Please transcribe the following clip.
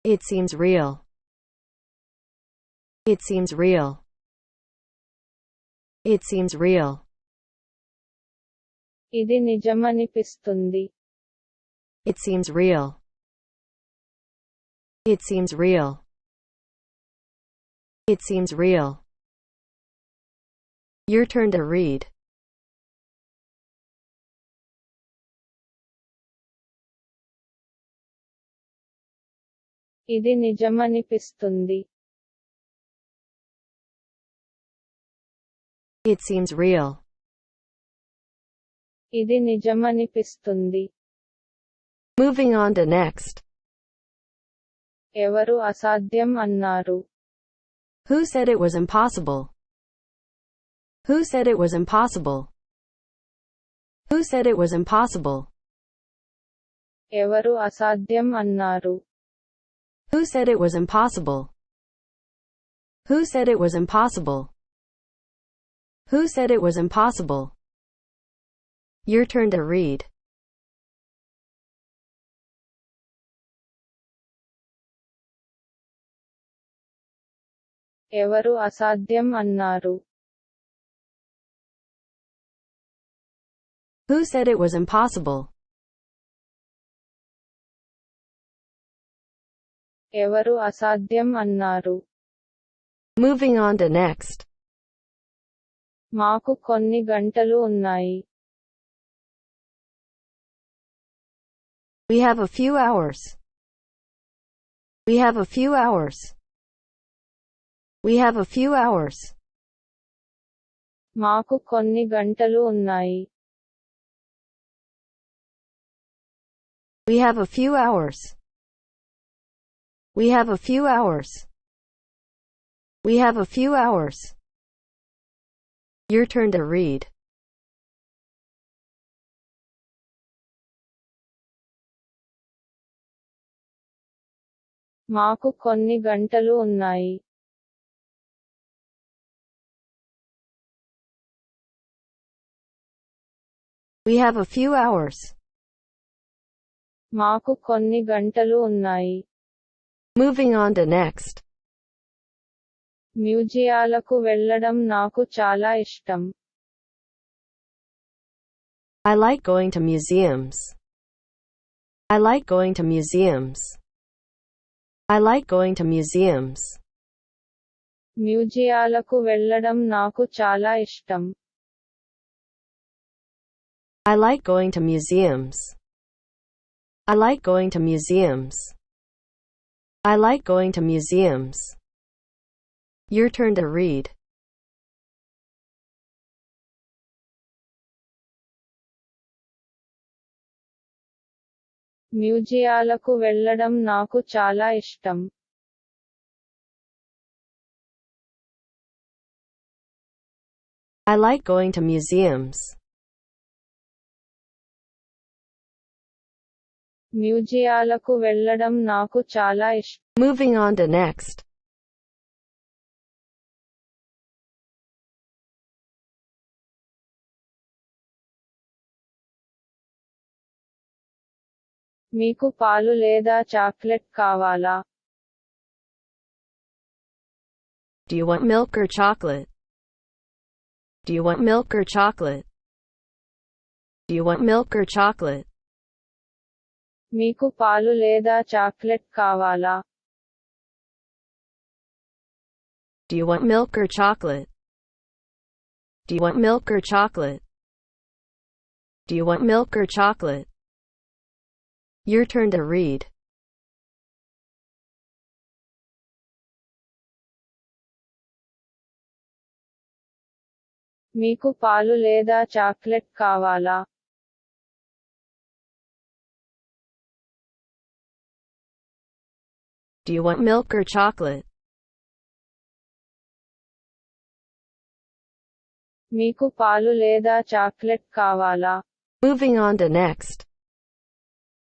It seems real. It seems real. It seems real. ఇది నిజమనిపిస్తుంది. It seems real. It seems real. It seems real. Your turn to read. ఇది నిజమనిపిస్తుంది. It seems real. ఇది నిజమనిపిస్తుంది. Moving on to next. ఎవరు అసాధ్యం అన్నారు? Who said it was impossible? Who said it was impossible? Who said it was impossible? ఎవరు అసాధ్యం అన్నారు? Who said it was impossible? Who said it was impossible? Who said it was impossible? Your turn to read. ఎవరు అసాధ్యం అన్నారు? Who said it was impossible? ఎవరు అసాధ్యం అన్నారు? Moving on to next. మాకు కొన్ని గంటలు ఉన్నాయి. We have a few hours. We have a few hours. We have a few hours. మాకు కొన్ని గంటలు ఉన్నాయి. We have a few hours. We have a few hours. We have a few hours. Your turn to read. మాకు కొన్ని గంటలు ఉన్నాయి. We have a few hours. మాకు కొన్ని గంటలు ఉన్నాయి. Moving on to next. మ్యూజియాలకు వెళ్ళడం నాకు చాలా ఇష్టం. I like going to museums. I like going to museums. I like going to museums. మ్యూజియాలకు వెళ్ళడం నాకు చాలా ఇష్టం. I like going to museums. I like going to museums. I like going to museums. Your turn to read. మ్యూజియాలకు వెళ్ళడం నాకు చాలా ఇష్టం. I like going to museums. మ్యూజియాలకు వెళ్ళడం నాకు చాలా ఇష్టం. Moving on to next. మీకు పాలు లేదా చాక్లెట్ కావాలా? Do you want milk or chocolate? Do you want milk or chocolate? Do you want milk or chocolate? మీకు పాలు లేదా చాక్లెట్ కావాలా? Do you want milk or chocolate? Do you want milk or chocolate? Do you want milk or chocolate? Your turn to read. మీకు పాలు లేదా chocolate కావాలా? Do you want milk or chocolate? మీకు పాలు లేదా చాక్లెట్ కావాలా? Moving on to next.